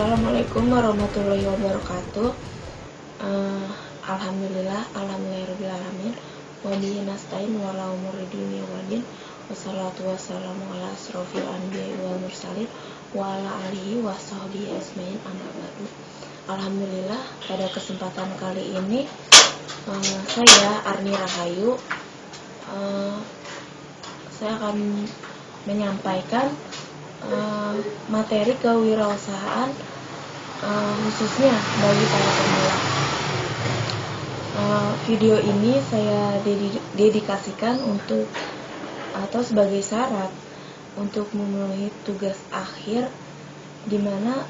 Assalamualaikum warahmatullahi wabarakatuh. Alhamdulillahirobbilalamin. Wabihi nasta'in wala umuri dunya waddin. Wassalatu wassalamu ala asrofil anbiya'i wal mursalin wa ala alihi wa sahbihi ajmain, amma ba'du. Alhamdulillah, pada kesempatan kali ini saya Arni Rahayu saya akan menyampaikan materi kewirausahaan khususnya bagi para pemula. Video ini saya dedikasikan untuk atau sebagai syarat untuk memenuhi tugas akhir, di mana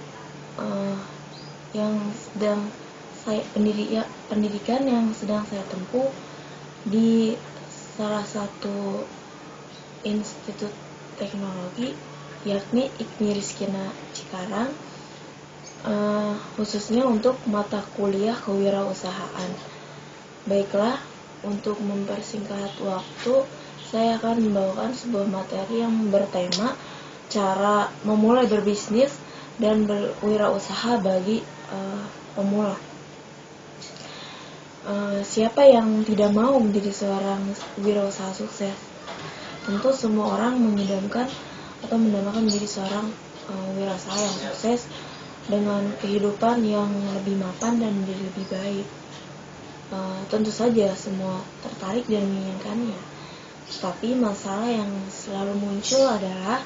yang sedang saya pendidikan yang sedang saya tempuh di salah satu institut teknologi, yakni IKMI Rizkyana Cikarang, khususnya untuk mata kuliah kewirausahaan. Baiklah, untuk mempersingkat waktu, saya akan membawakan sebuah materi yang bertema cara memulai berbisnis dan berwirausaha bagi pemula. Siapa yang tidak mau menjadi seorang wirausaha sukses? Tentu semua orang mengidamkan atau mendambakan menjadi seorang wirausaha yang sukses dengan kehidupan yang lebih mapan dan menjadi lebih baik. Tentu saja semua tertarik dan menginginkannya. Tapi masalah yang selalu muncul adalah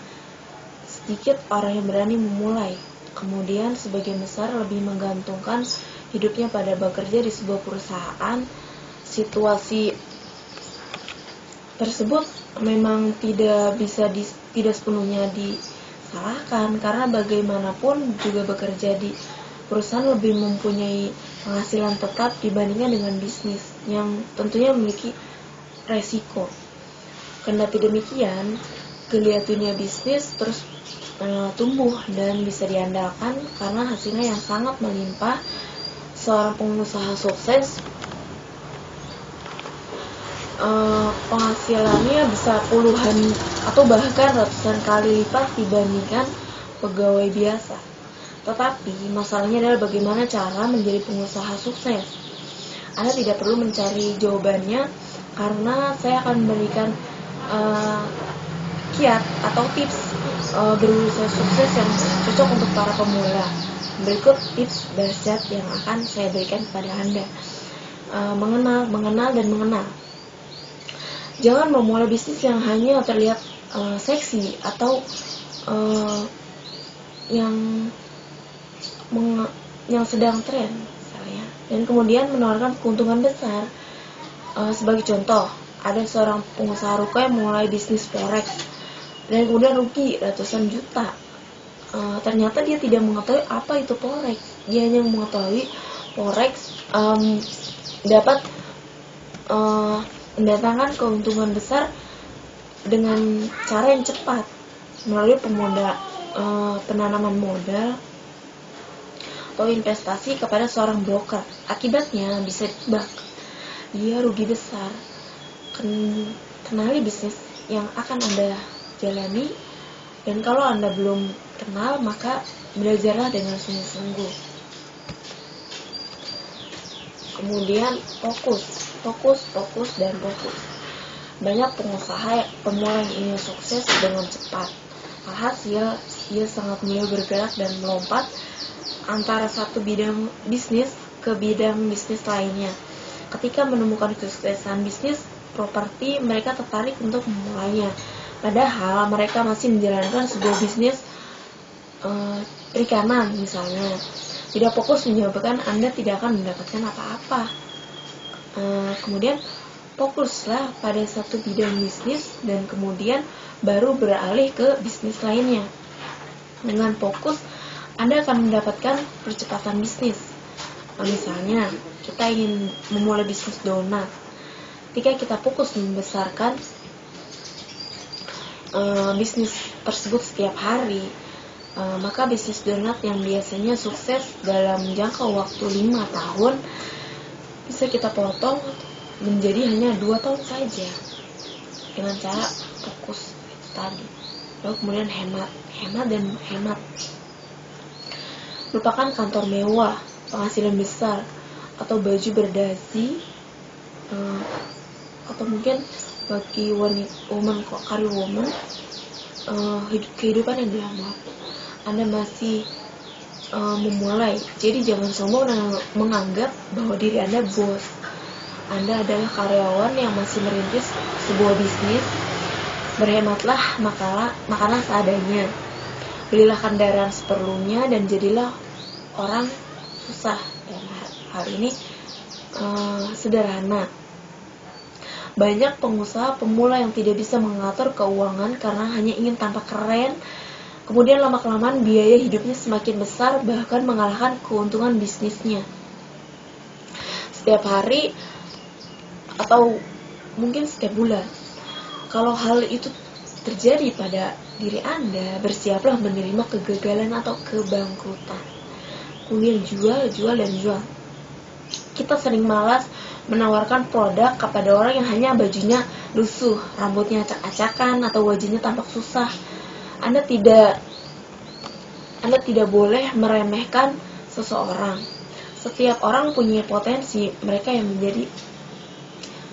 sedikit orang yang berani memulai. Kemudian sebagian besar lebih menggantungkan hidupnya pada bekerja di sebuah perusahaan. Situasi tersebut memang tidak sepenuhnya disalahkan, karena bagaimanapun juga bekerja di perusahaan lebih mempunyai penghasilan tetap dibandingkan dengan bisnis yang tentunya memiliki resiko. Kendati demikian, geliat dunia bisnis terus tumbuh dan bisa diandalkan karena hasilnya yang sangat melimpah. Seorang pengusaha sukses penghasilannya bisa puluhan atau bahkan ratusan kali lipat dibandingkan pegawai biasa. Tetapi masalahnya adalah bagaimana cara menjadi pengusaha sukses. Anda tidak perlu mencari jawabannya, karena saya akan memberikan kiat atau tips berusaha sukses yang cocok untuk para pemula. Berikut tips dahsyat yang akan saya berikan kepada Anda. Mengenal dan mengenal. Jangan memulai bisnis yang hanya terlihat seksi atau yang sedang tren misalnya, dan kemudian menawarkan keuntungan besar. Sebagai contoh, ada seorang pengusaha ruko yang memulai bisnis forex dan kemudian rugi ratusan juta. Ternyata dia tidak mengetahui apa itu forex. Dia hanya mengetahui forex dapat mendatangkan keuntungan besar dengan cara yang cepat melalui penanaman modal atau investasi kepada seorang broker. Akibatnya bisa ditebak, dia rugi besar. Kenali bisnis yang akan Anda jalani, dan kalau Anda belum kenal, maka belajarlah dengan sungguh-sungguh. Kemudian fokus. Banyak pengusaha pemula yang ingin sukses dengan cepat. Alhasil, ia sangat mudah bergerak dan melompat antara satu bidang bisnis ke bidang bisnis lainnya. Ketika menemukan kesuksesan bisnis properti, mereka tertarik untuk memulainya. Padahal mereka masih menjalankan sebuah bisnis perikanan misalnya. Tidak fokus menyebabkan Anda tidak akan mendapatkan apa-apa. Kemudian fokuslah pada satu bidang bisnis dan kemudian baru beralih ke bisnis lainnya. Dengan fokus, Anda akan mendapatkan percepatan bisnis. Misalnya, kita ingin memulai bisnis donat. Ketika kita fokus membesarkan bisnis tersebut setiap hari, maka bisnis donat yang biasanya sukses dalam jangka waktu 5 tahun bisa kita potong menjadi hanya 2 tahun saja dengan cara fokus tadi. Lalu kemudian hemat. merupakan kantor mewah, penghasilan besar, atau baju berdasi, atau mungkin bagi karir woman, kehidupan yang glamor. Anda masih memulai, jadi jangan sombong dan menganggap bahwa diri Anda bos. Anda adalah karyawan yang masih merintis sebuah bisnis. Berhematlah makanan seadanya, belilah kendaraan seperlunya, dan jadilah orang susah. Dan hal ini sederhana. Banyak pengusaha pemula yang tidak bisa mengatur keuangan karena hanya ingin tampak keren. Kemudian lama-kelamaan biaya hidupnya semakin besar, bahkan mengalahkan keuntungan bisnisnya. Setiap hari atau mungkin setiap bulan. Kalau hal itu terjadi pada diri Anda, bersiaplah menerima kegagalan atau kebangkrutan. Kemudian jual. Kita sering malas menawarkan produk kepada orang yang hanya bajunya lusuh, rambutnya acak-acakan, atau wajahnya tampak susah. Anda tidak boleh meremehkan seseorang. Setiap orang punya potensi,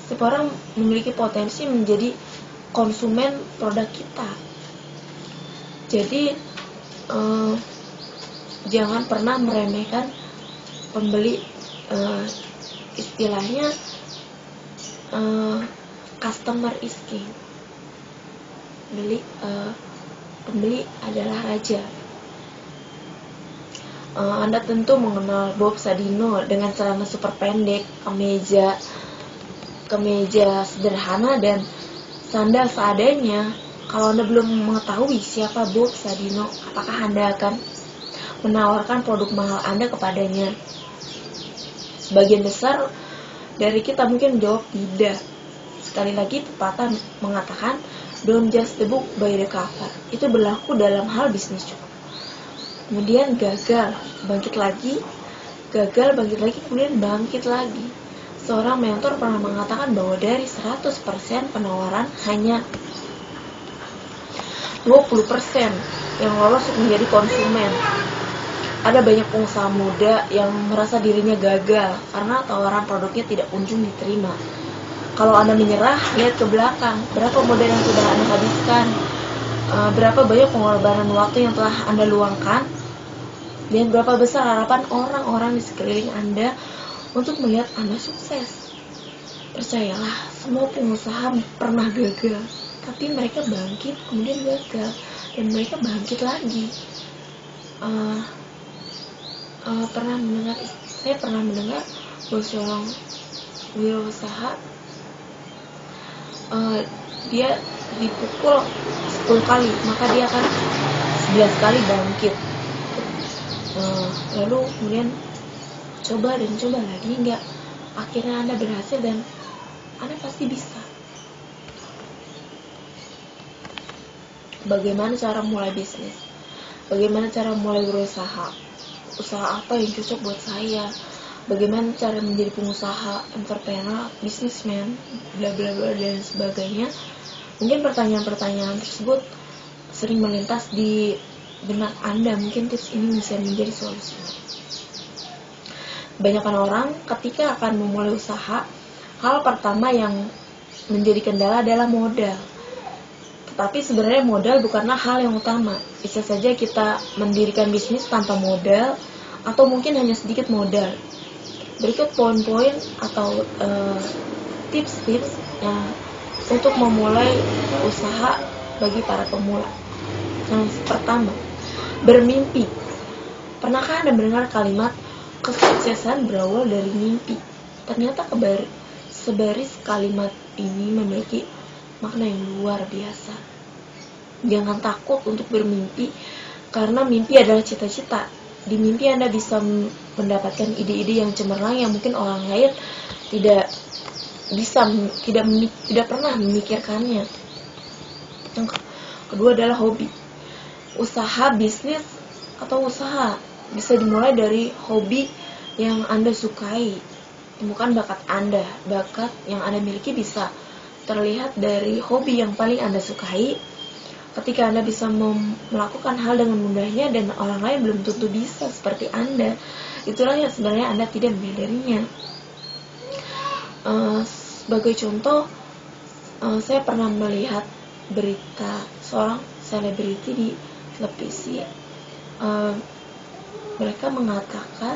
setiap orang memiliki potensi menjadi konsumen produk kita. Jadi jangan pernah meremehkan pembeli. Istilahnya customer is king. Pembeli adalah raja. Anda tentu mengenal Bob Sadino dengan celana super pendek, kemeja sederhana, dan sandal seadanya. Kalau Anda belum mengetahui siapa Bob Sadino, apakah Anda akan menawarkan produk mahal Anda kepadanya? Sebagian besar dari kita mungkin menjawab tidak. Sekali lagi, pepatah mengatakan don't judge the book by the cover. Itu berlaku dalam hal bisnis juga. Kemudian gagal, bangkit lagi, kemudian bangkit lagi. Seorang mentor pernah mengatakan bahwa dari 100% penawaran hanya 20% yang lolos menjadi konsumen. Ada banyak pengusaha muda yang merasa dirinya gagal karena tawaran produknya tidak kunjung diterima. Kalau Anda menyerah, lihat ke belakang. Berapa modal yang sudah Anda habiskan? Berapa banyak pengorbanan waktu yang telah Anda luangkan? Dan berapa besar harapan orang-orang di sekeliling Anda untuk melihat Anda sukses? Percayalah, semua pengusaha pernah gagal, tapi mereka bangkit, kemudian gagal, dan mereka bangkit lagi. Saya pernah mendengar bahwa seorang wirausaha dia dipukul 10 kali, maka dia akan 11 kali bangkit. Lalu kemudian coba lagi, hingga akhirnya Anda berhasil, dan Anda pasti bisa. Bagaimana cara mulai bisnis? Bagaimana cara mulai berusaha? Usaha apa yang cocok buat saya? Bagaimana cara menjadi pengusaha, entrepreneur, businessman, bla bla bla dan sebagainya. Mungkin pertanyaan-pertanyaan tersebut sering melintas di benak Anda. Mungkin tips ini bisa menjadi solusi. Kebanyakan orang ketika akan memulai usaha, hal pertama yang menjadi kendala adalah modal. Tetapi sebenarnya modal bukanlah hal yang utama. Bisa saja kita mendirikan bisnis tanpa modal, atau mungkin hanya sedikit modal. Berikut poin-poin atau tips-tips untuk memulai usaha bagi para pemula. Yang pertama, bermimpi. Pernahkah Anda mendengar kalimat kesuksesan berawal dari mimpi? Ternyata sebaris kalimat ini memiliki makna yang luar biasa. Jangan takut untuk bermimpi, karena mimpi adalah cita-cita. Di mimpi Anda bisa mendapatkan ide-ide yang cemerlang yang mungkin orang lain tidak pernah memikirkannya. Yang kedua adalah hobi. Usaha, bisnis, atau usaha bisa dimulai dari hobi yang Anda sukai. Temukan bakat Anda. Bakat yang Anda miliki bisa terlihat dari hobi yang paling Anda sukai, ketika Anda bisa melakukan hal dengan mudahnya dan orang lain belum tentu bisa seperti Anda, itulah yang sebenarnya Anda tidak menyadarinya. Sebagai contoh, saya pernah melihat berita seorang selebriti di televisi. Mereka mengatakan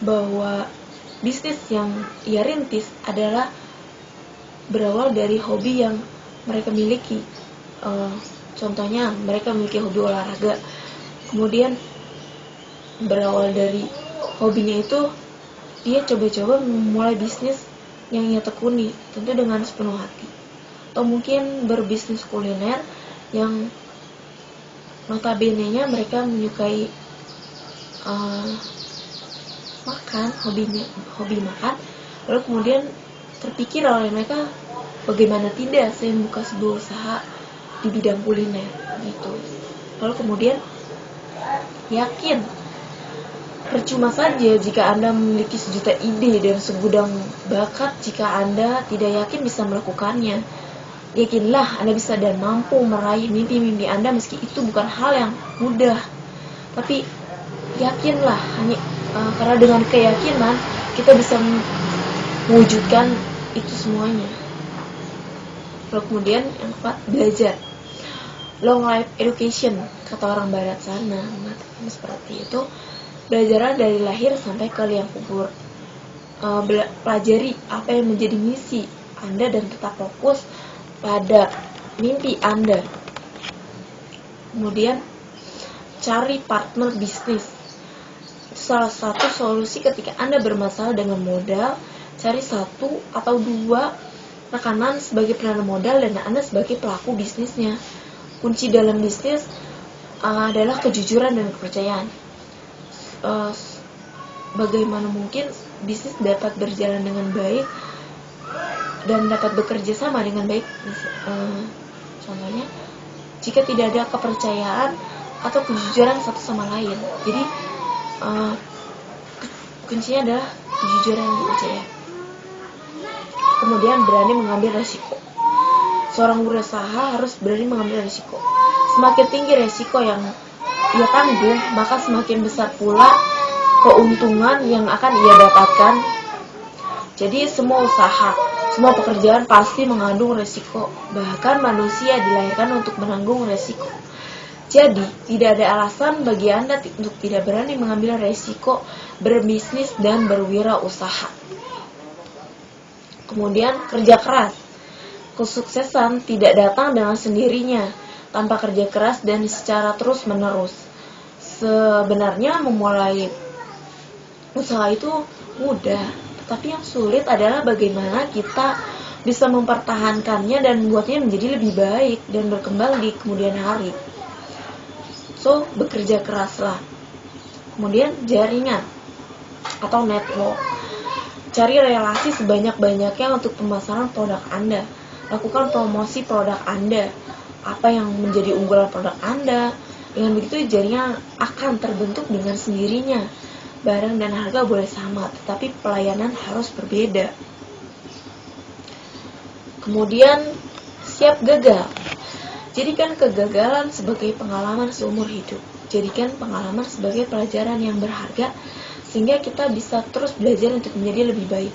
bahwa bisnis yang ia rintis adalah berawal dari hobi yang mereka miliki. Contohnya, mereka memiliki hobi olahraga. Kemudian berawal dari hobinya itu, dia coba-coba memulai bisnis yang ia tekuni, tentu dengan sepenuh hati. Atau mungkin berbisnis kuliner yang notabene-nya mereka menyukai makan, hobi makan. Lalu kemudian terpikir oleh mereka, bagaimana tidak saya membuka sebuah usaha di bidang kuliner gitu. Lalu kemudian yakin, percuma saja jika Anda memiliki sejuta ide dan segudang bakat jika Anda tidak yakin bisa melakukannya. Yakinlah Anda bisa dan mampu meraih mimpi-mimpi Anda meski itu bukan hal yang mudah. Tapi yakinlah, karena dengan keyakinan kita bisa mewujudkan itu semuanya. Lalu kemudian yang keempat, belajar. Long life education, kata orang barat sana mengatakan seperti itu. Belajarlah dari lahir sampai ke liang kubur. Pelajari apa yang menjadi misi Anda dan tetap fokus pada mimpi Anda. Kemudian cari partner bisnis. Salah satu solusi ketika Anda bermasalah dengan modal, cari 1 atau 2 rekanan sebagai penanam modal dan Anda sebagai pelaku bisnisnya. Kunci dalam bisnis adalah kejujuran dan kepercayaan. Bagaimana mungkin bisnis dapat berjalan dengan baik dan dapat bekerja sama dengan baik? Contohnya, jika tidak ada kepercayaan atau kejujuran satu sama lain. Jadi kuncinya adalah kejujuran dan kepercayaan. Kemudian berani mengambil resiko. Seorang berusaha harus berani mengambil resiko. Semakin tinggi resiko yang ia tanggung, maka semakin besar pula keuntungan yang akan ia dapatkan. Jadi semua usaha, semua pekerjaan pasti mengandung resiko. Bahkan manusia dilahirkan untuk menanggung resiko. Jadi tidak ada alasan bagi Anda untuk tidak berani mengambil resiko berbisnis dan berwirausaha. Kemudian kerja keras. Kesuksesan tidak datang dengan sendirinya tanpa kerja keras dan secara terus menerus. Sebenarnya memulai usaha itu mudah, tetapi yang sulit adalah bagaimana kita bisa mempertahankannya dan membuatnya menjadi lebih baik dan berkembang di kemudian hari. So, bekerja keraslah. Kemudian jaringan atau network. Cari relasi sebanyak-banyaknya untuk pemasaran produk Anda. Lakukan promosi produk Anda. Apa yang menjadi unggulan produk Anda. Dengan begitu jaringan akan terbentuk dengan sendirinya. Barang dan harga boleh sama, tetapi pelayanan harus berbeda. Kemudian siap gagal. Jadikan kegagalan sebagai pengalaman seumur hidup. Jadikan pengalaman sebagai pelajaran yang berharga sehingga kita bisa terus belajar untuk menjadi lebih baik.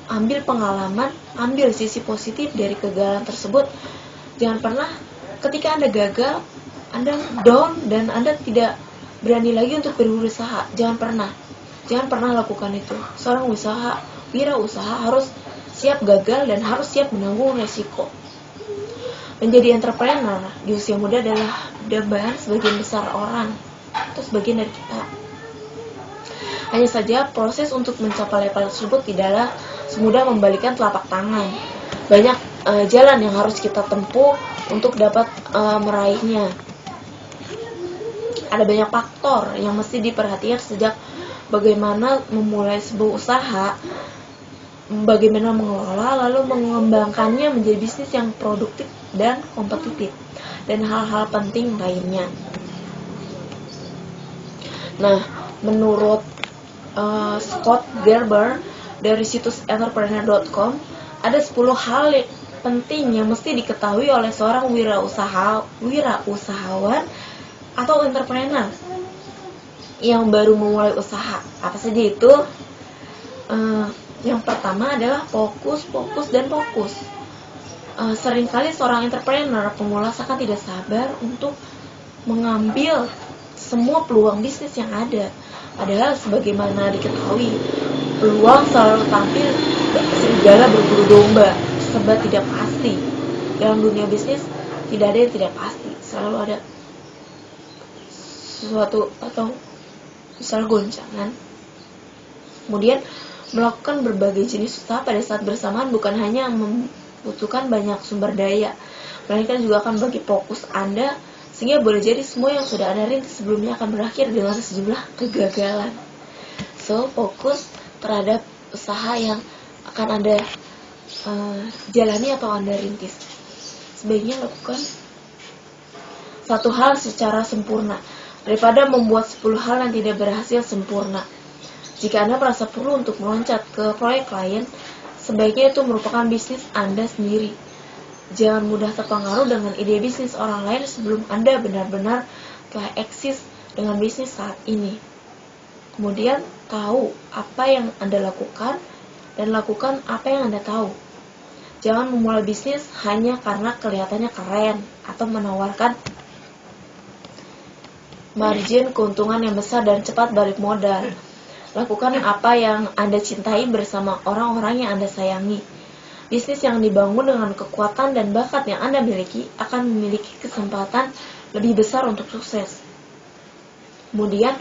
Ambil pengalaman, ambil sisi positif dari kegagalan tersebut. Jangan pernah ketika Anda gagal, Anda down dan Anda tidak berani lagi untuk berusaha. Jangan pernah lakukan itu. Seorang wirausaha harus siap gagal dan harus siap menanggung resiko. Menjadi entrepreneur di usia muda adalah dambaan sebagian besar orang atau sebagian dari kita. Hanya saja proses untuk mencapai level tersebut tidaklah semudah membalikan telapak tangan. Banyak jalan yang harus kita tempuh untuk dapat meraihnya. Ada banyak faktor yang mesti diperhatikan sejak bagaimana memulai sebuah usaha, bagaimana mengelola, lalu mengembangkannya menjadi bisnis yang produktif dan kompetitif, dan hal-hal penting lainnya. Nah, menurut Scott Gerber dari situs entrepreneur.com, ada 10 hal penting yang mesti diketahui oleh seorang wirausahawan atau entrepreneur yang baru memulai usaha. Apa saja itu? Yang pertama adalah fokus. Seringkali seorang entrepreneur pemula akan tidak sabar untuk mengambil semua peluang bisnis yang ada. Padahal sebagaimana diketahui, peluang selalu tampil serigala berburu domba, serba tidak pasti. Dalam dunia bisnis tidak ada yang tidak pasti, selalu ada sesuatu atau misal goncangan. Kemudian melakukan berbagai jenis usaha pada saat bersamaan bukan hanya membutuhkan banyak sumber daya, melainkan juga akan bagi fokus Anda, sehingga boleh jadi semua yang sudah Anda rintis sebelumnya akan berakhir dengan sejumlah kegagalan. So, fokus terhadap usaha yang akan Anda jalani atau Anda rintis. Sebaiknya lakukan satu hal secara sempurna daripada membuat 10 hal yang tidak berhasil sempurna. Jika Anda merasa perlu untuk meloncat ke proyek lain, sebaiknya itu merupakan bisnis Anda sendiri. Jangan mudah terpengaruh dengan ide bisnis orang lain sebelum Anda benar-benar telah eksis dengan bisnis saat ini. Kemudian, tahu apa yang Anda lakukan dan lakukan apa yang Anda tahu. Jangan memulai bisnis hanya karena kelihatannya keren atau menawarkan margin keuntungan yang besar dan cepat balik modal. Lakukan apa yang Anda cintai bersama orang-orang yang Anda sayangi. Bisnis yang dibangun dengan kekuatan dan bakat yang Anda miliki akan memiliki kesempatan lebih besar untuk sukses. Kemudian,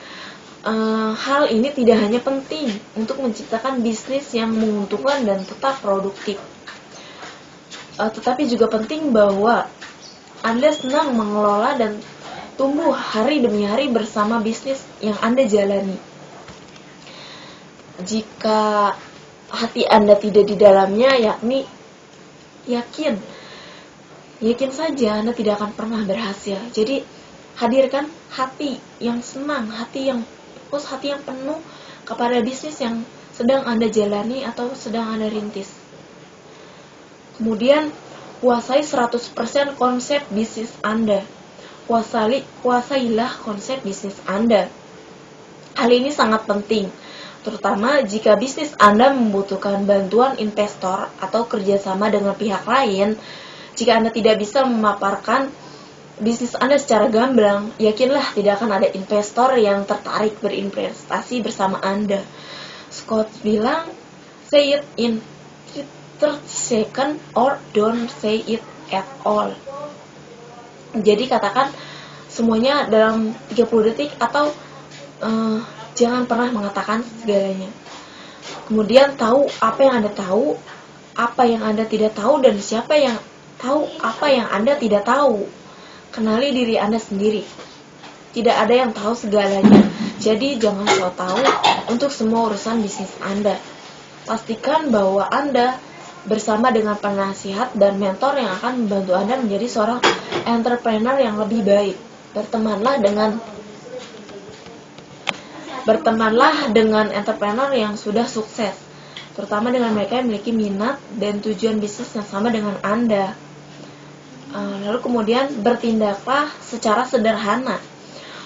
hal ini tidak hanya penting untuk menciptakan bisnis yang menguntungkan dan tetap produktif, tetapi juga penting bahwa Anda senang mengelola dan tumbuh hari demi hari bersama bisnis yang Anda jalani. Jika hati Anda tidak di dalamnya, yakni yakin saja Anda tidak akan pernah berhasil. Jadi hadirkan hati yang senang, hati yang fokus, hati yang penuh kepada bisnis yang sedang Anda jalani atau sedang Anda rintis. Kemudian kuasai 100% konsep bisnis Anda. Kuasailah konsep bisnis Anda. Hal ini sangat penting, terutama jika bisnis Anda membutuhkan bantuan investor atau kerjasama dengan pihak lain. Jika Anda tidak bisa memaparkan bisnis Anda secara gamblang, yakinlah tidak akan ada investor yang tertarik berinvestasi bersama Anda. Scott bilang, say it in 30 seconds or don't say it at all. Jadi katakan semuanya dalam 30 detik atau jangan pernah mengatakan segalanya. Kemudian tahu apa yang Anda tahu, apa yang Anda tidak tahu, dan siapa yang tahu apa yang Anda tidak tahu. Kenali diri Anda sendiri. Tidak ada yang tahu segalanya. Jadi jangan sok tahu untuk semua urusan bisnis Anda. Pastikan bahwa Anda bersama dengan penasihat dan mentor yang akan membantu Anda menjadi seorang entrepreneur yang lebih baik. Bertemanlah dengan entrepreneur yang sudah sukses, terutama dengan mereka yang memiliki minat dan tujuan bisnis yang sama dengan Anda. Lalu kemudian bertindaklah secara sederhana.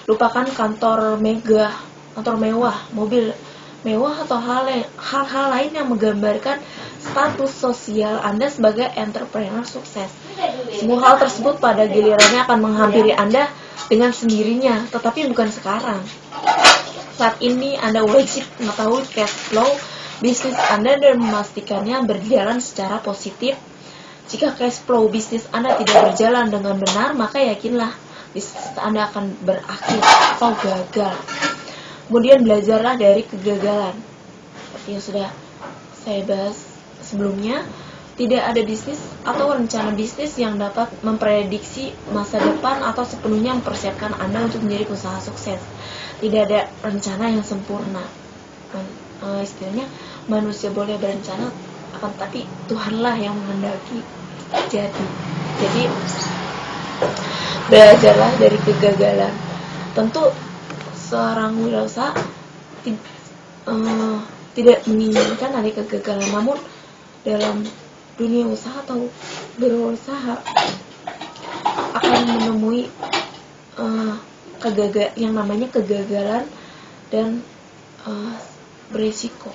Lupakan kantor megah, kantor mewah, mobil mewah atau hal-hal lain yang menggambarkan status sosial Anda sebagai entrepreneur sukses. Semua hal tersebut pada gilirannya akan menghampiri Anda dengan sendirinya, tetapi bukan sekarang. Saat ini Anda wajib mengetahui cash flow bisnis Anda dan memastikannya berjalan secara positif. Jika cash flow bisnis Anda tidak berjalan dengan benar, maka yakinlah bisnis Anda akan berakhir atau gagal. Kemudian belajarlah dari kegagalan. Seperti yang sudah saya bahas sebelumnya, tidak ada bisnis atau rencana bisnis yang dapat memprediksi masa depan atau sepenuhnya mempersiapkan Anda untuk menjadi usaha sukses. Tidak ada rencana yang sempurna. Istilahnya manusia boleh berencana, akan tapi Tuhanlah yang menghendaki terjadi. Jadi belajarlah dari kegagalan. Tentu seorang wirausaha tidak menginginkan ada kegagalan, namun dalam dunia usaha atau berusaha akan menemui yang namanya kegagalan dan berisiko.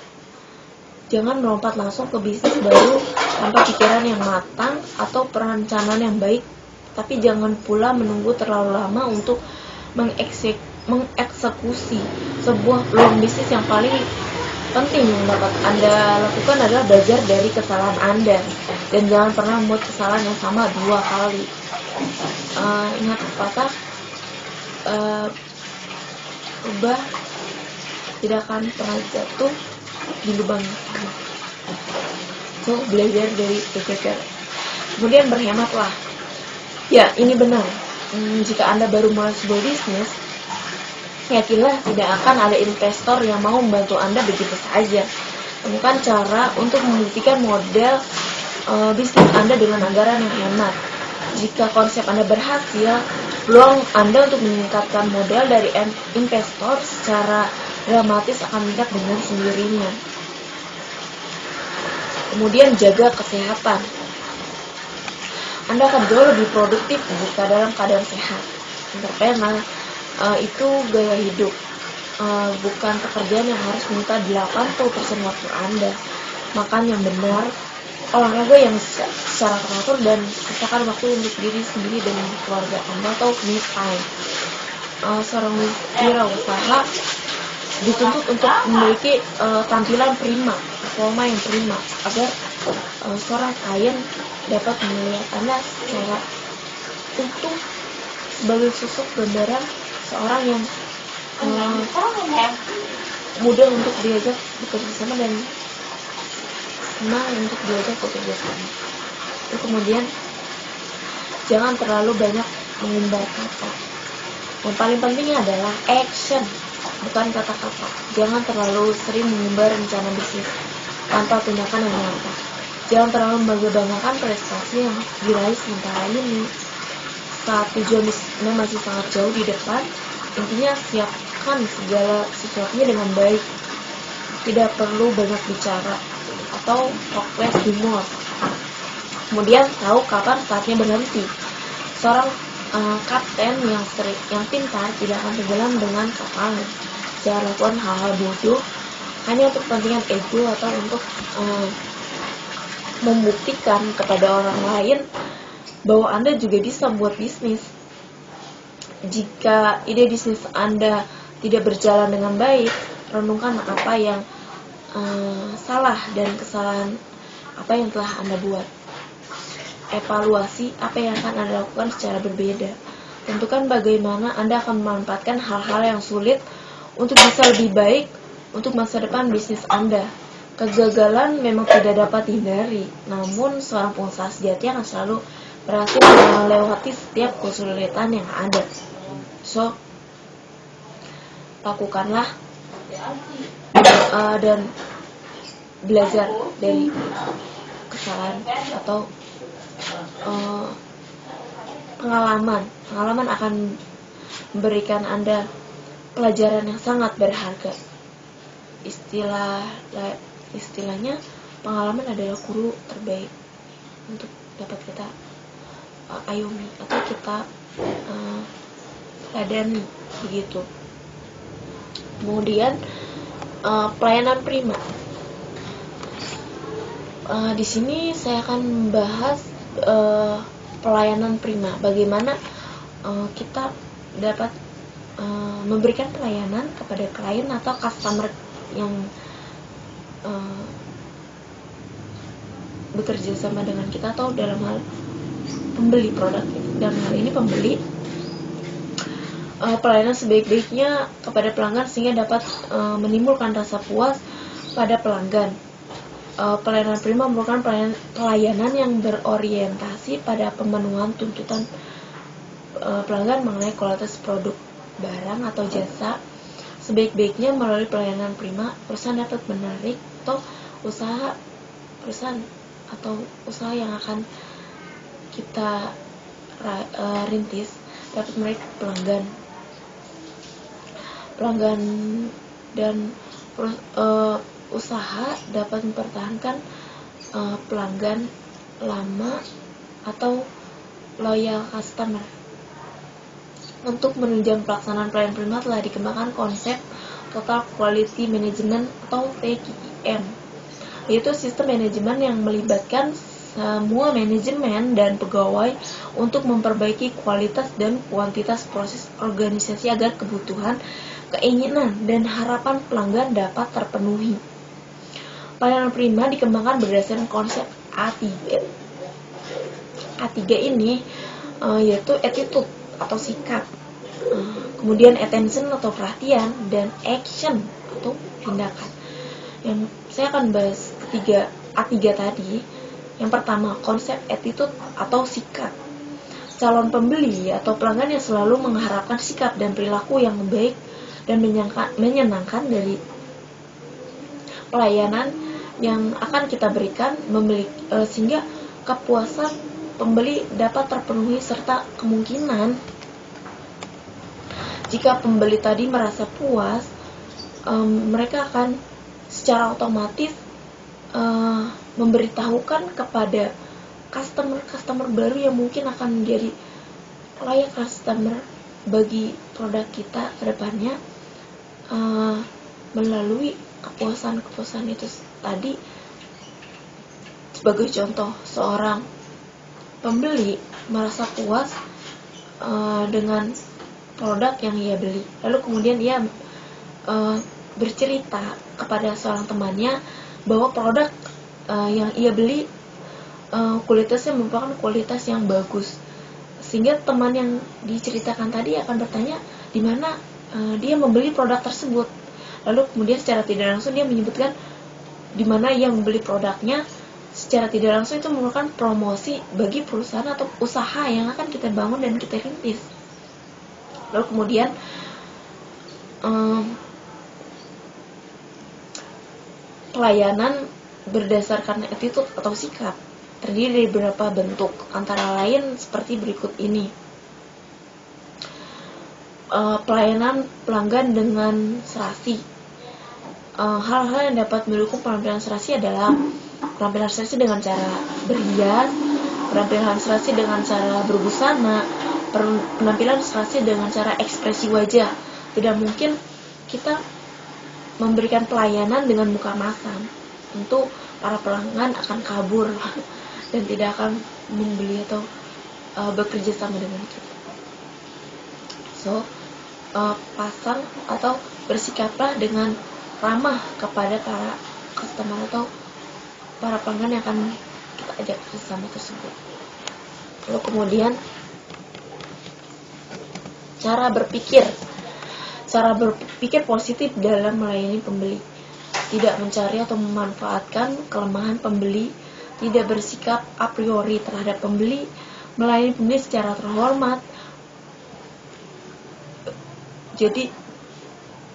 Jangan melompat langsung ke bisnis baru tanpa pikiran yang matang atau perencanaan yang baik, tapi jangan pula menunggu terlalu lama untuk mengeksekusi sebuah peluang bisnis. Yang paling penting yang dapat Anda lakukan adalah belajar dari kesalahan Anda, dan jangan pernah membuat kesalahan yang sama 2 kali. Ingat pepatah, rubah tidak akan pernah jatuh di lubang yang sama. So, belajar dari kegagalan. Kemudian berhematlah. Ya, ini benar. Jika Anda baru mulai sebuah bisnis, yakinlah tidak akan ada investor yang mau membantu Anda begitu saja. Temukan cara untuk membuktikan model bisnis Anda dengan anggaran yang hemat. Jika konsep Anda berhasil, peluang Anda untuk meningkatkan modal dari investor secara dramatis akan meningkat dengan sendirinya. Kemudian jaga kesehatan. Anda akan jauh lebih produktif jika dalam keadaan sehat. Entrepreneur itu gaya hidup, bukan pekerjaan yang harus menyita 80% waktu Anda. Makan yang benar, olahraga yang secara teratur, dan sisakan waktu untuk diri sendiri dan keluarga Anda atau me time. Seorang wirausaha dituntut untuk memiliki tampilan prima, performa yang prima, agar seorang klien dapat melihat Anda secara utuh sebagai sosok gambaran seorang yang mudah untuk diajak bekerja sama dan senang untuk diajak bekerja sama. Kemudian jangan terlalu banyak mengumbar kata. Yang paling penting adalah action, bukan kata-kata. Jangan terlalu sering mengumbar rencana bisnis tanpa tindakan yang nyata. Jangan terlalu membanggakan prestasi yang diraih sementara ini saat tujuan bisnisnya masih sangat jauh di depan. Intinya siapkan segala sesuatunya dengan baik. Tidak perlu banyak bicara atau talk less do more. Kemudian tahu kapan saatnya berhenti. Seorang kapten yang pintar tidak akan tenggelam dengan kapalnya. Jangan lakukan hal-hal bodoh hanya untuk kepentingan ego atau untuk membuktikan kepada orang lain bahwa Anda juga bisa membuat bisnis. Jika ide bisnis Anda tidak berjalan dengan baik, renungkan apa yang salah dan kesalahan apa yang telah Anda buat. Evaluasi apa yang akan Anda lakukan secara berbeda. Tentukan bagaimana Anda akan memanfaatkan hal-hal yang sulit untuk bisa lebih baik untuk masa depan bisnis Anda. Kegagalan memang tidak dapat dihindari, namun seorang pengusaha sejati akan selalu berhasil melewati setiap kesulitan yang ada. So, lakukanlah dan belajar dari kesalahan atau pengalaman. Pengalaman akan memberikan Anda pelajaran yang sangat berharga. Istilahnya pengalaman adalah guru terbaik untuk dapat kita ayomi atau kita ladani begitu. Kemudian pelayanan prima. Di sini saya akan membahas pelayanan prima. Bagaimana kita dapat memberikan pelayanan kepada klien atau customer yang bekerja sama dengan kita, atau dalam hal pembeli produk itu. Dalam hal ini pembeli, pelayanan sebaik-baiknya kepada pelanggan sehingga dapat menimbulkan rasa puas pada pelanggan. Pelayanan prima merupakan pelayanan yang berorientasi pada pemenuhan tuntutan pelanggan mengenai kualitas produk, barang, atau jasa. Sebaik-baiknya melalui pelayanan prima, perusahaan dapat menarik atau perusahaan atau usaha yang akan kita rintis dapat menarik pelanggan dan usaha dapat mempertahankan pelanggan lama atau loyal customer. Untuk menunjang pelaksanaan pelayanan prima telah dikembangkan konsep Total Quality Management atau TQM, yaitu sistem manajemen yang melibatkan semua manajemen dan pegawai untuk memperbaiki kualitas dan kuantitas proses organisasi agar kebutuhan, keinginan, dan harapan pelanggan dapat terpenuhi. Pelayanan prima dikembangkan berdasarkan konsep A3. A3 ini yaitu attitude atau sikap, kemudian attention atau perhatian, dan action atau tindakan. Yang saya akan bahas ketiga A3 tadi. Yang pertama, konsep attitude atau sikap. Calon pembeli atau pelanggan yang selalu mengharapkan sikap dan perilaku yang baik dan menyenangkan dari pelayanan yang akan kita berikan, sehingga kepuasan pembeli dapat terpenuhi, serta kemungkinan jika pembeli tadi merasa puas, mereka akan secara otomatis memberitahukan kepada customer baru yang mungkin akan menjadi layak customer bagi produk kita ke depannya, melalui kepuasan itu tadi. Sebagai contoh, seorang pembeli merasa puas dengan produk yang ia beli, lalu kemudian ia bercerita kepada seorang temannya bahwa produk yang ia beli kualitasnya merupakan kualitas yang bagus, sehingga teman yang diceritakan tadi akan bertanya di mana dia membeli produk tersebut. Lalu kemudian secara tidak langsung dia menyebutkan di mana ia membeli produknya. Secara tidak langsung itu merupakan promosi bagi perusahaan atau usaha yang akan kita bangun dan kita rintis. Lalu kemudian pelayanan berdasarkan attitude atau sikap terdiri dari beberapa bentuk, antara lain seperti berikut ini. Pelayanan pelanggan dengan serasi. Hal-hal yang dapat mendukung penampilan serasi adalah penampilan serasi dengan cara berhias, penampilan serasi dengan cara berbusana, penampilan serasi dengan cara ekspresi wajah. Tidak mungkin kita memberikan pelayanan dengan muka masam. Tentu para pelanggan akan kabur dan tidak akan membeli atau bekerja sama dengan kita. Pasang atau bersikaplah dengan ramah kepada para customer atau para pelanggan yang akan kita ajak bersama tersebut. Lalu kemudian cara berpikir positif dalam melayani pembeli, tidak mencari atau memanfaatkan kelemahan pembeli, tidak bersikap a priori terhadap pembeli, melayani pembeli secara terhormat. Jadi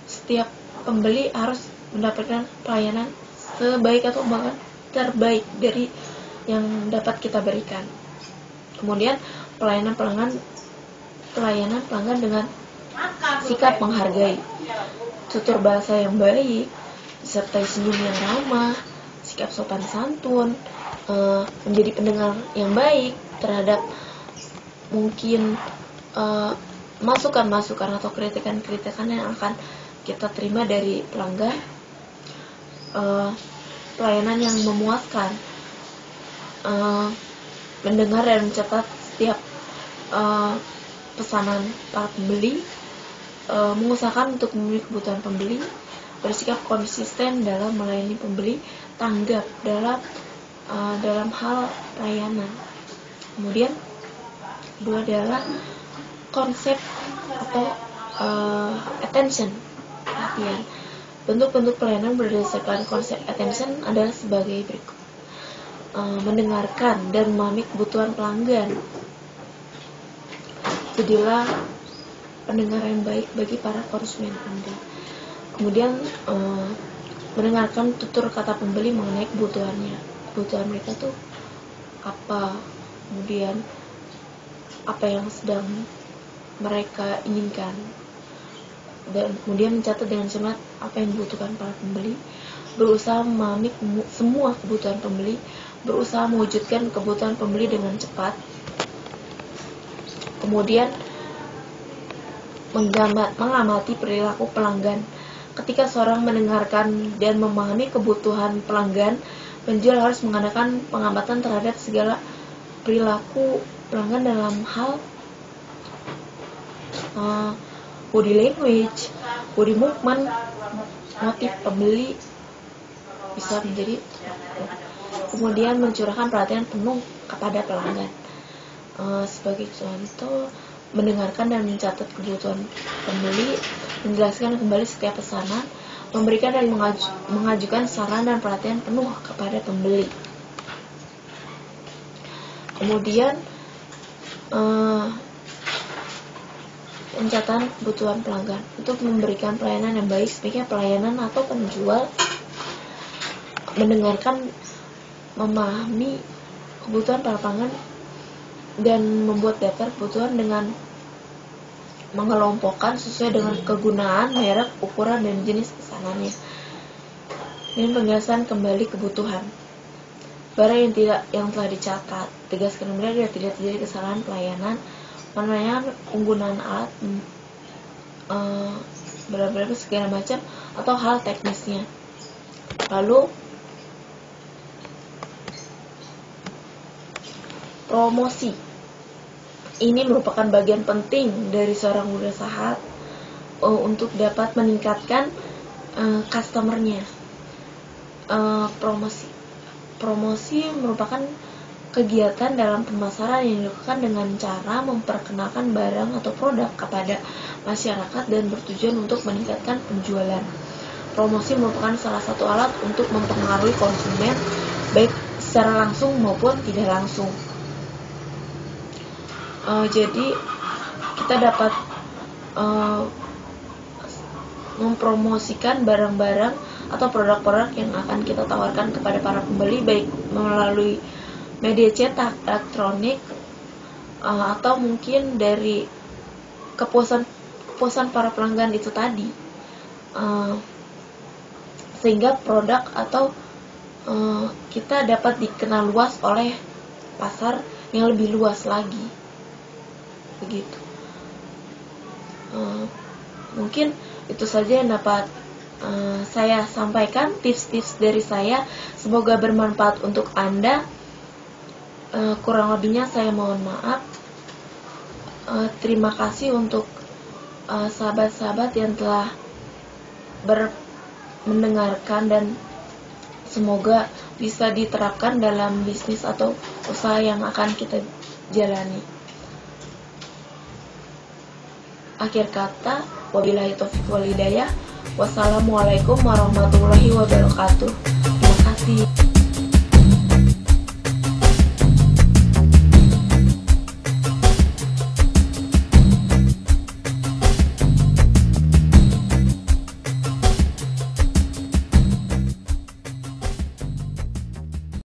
setiap pembeli harus mendapatkan pelayanan sebaik atau bahkan terbaik dari yang dapat kita berikan. Kemudian pelayanan pelanggan dengan sikap menghargai, tutur bahasa yang baik, disertai senyum yang ramah, sikap sopan santun, menjadi pendengar yang baik terhadap mungkin masukan-masukan atau kritikan-kritikan yang akan kita terima dari pelanggan. Pelayanan yang memuaskan, mendengar dan mencatat setiap pesanan para pembeli, mengusahakan untuk memenuhi kebutuhan pembeli, bersikap konsisten dalam melayani pembeli, tanggap dalam hal pelayanan. Kemudian kedua adalah konsep atau attention, perhatian. Bentuk-bentuk pelayanan berdasarkan konsep attention adalah sebagai berikut. Mendengarkan dan memahami kebutuhan pelanggan. Jadilah pendengar yang baik bagi para konsumen Anda. Kemudian mendengarkan tutur kata pembeli mengenai kebutuhannya. Kebutuhan mereka tuh apa, kemudian apa yang sedang mereka inginkan, dan kemudian mencatat dengan cermat apa yang dibutuhkan para pembeli, berusaha memahami semua kebutuhan pembeli, berusaha mewujudkan kebutuhan pembeli dengan cepat. Kemudian mengamati perilaku pelanggan. Ketika seorang mendengarkan dan memahami kebutuhan pelanggan, penjual harus mengadakan pengamatan terhadap segala perilaku pelanggan dalam hal body language, body movement, motif pembeli bisa menjadi. Kemudian mencurahkan perhatian penuh kepada pelanggan. Sebagai contoh, mendengarkan dan mencatat kebutuhan pembeli, menjelaskan kembali setiap pesanan, memberikan dan mengajukan saran dan perhatian penuh kepada pembeli. Kemudian pencatatan kebutuhan pelanggan. Untuk memberikan pelayanan yang baik, sebaiknya pelayanan atau penjual mendengarkan, memahami kebutuhan para pelanggan dan membuat daftar kebutuhan dengan mengelompokkan sesuai dengan kegunaan, merek, ukuran, dan jenis pesanannya. Dan penjelasan kembali kebutuhan. Barang yang telah dicatat, tegaskan kembali agar tidak terjadi kesalahan pelayanan, menanyakan penggunaan alat, berapa segala macam atau hal teknisnya. Lalu promosi. Ini merupakan bagian penting dari seorang wirausaha untuk dapat meningkatkan customernya. Promosi merupakan kegiatan dalam pemasaran yang dilakukan dengan cara memperkenalkan barang atau produk kepada masyarakat dan bertujuan untuk meningkatkan penjualan. Promosi merupakan salah satu alat untuk mempengaruhi konsumen, baik secara langsung maupun tidak langsung. Jadi kita dapat mempromosikan barang-barang atau produk-produk yang akan kita tawarkan kepada para pembeli, baik melalui media cetak, elektronik, atau mungkin dari kepuasan para pelanggan itu tadi, sehingga produk atau kita dapat dikenal luas oleh pasar yang lebih luas lagi. Begitu. Mungkin itu saja yang dapat saya sampaikan, tips-tips dari saya. Semoga bermanfaat untuk Anda. Kurang lebihnya saya mohon maaf. Terima kasih untuk sahabat-sahabat yang telah mendengarkan, dan semoga bisa diterapkan dalam bisnis atau usaha yang akan kita jalani. Akhir kata, wabillahi taufiq wal hidayah. Wassalamualaikum warahmatullahi wabarakatuh. Terima kasih.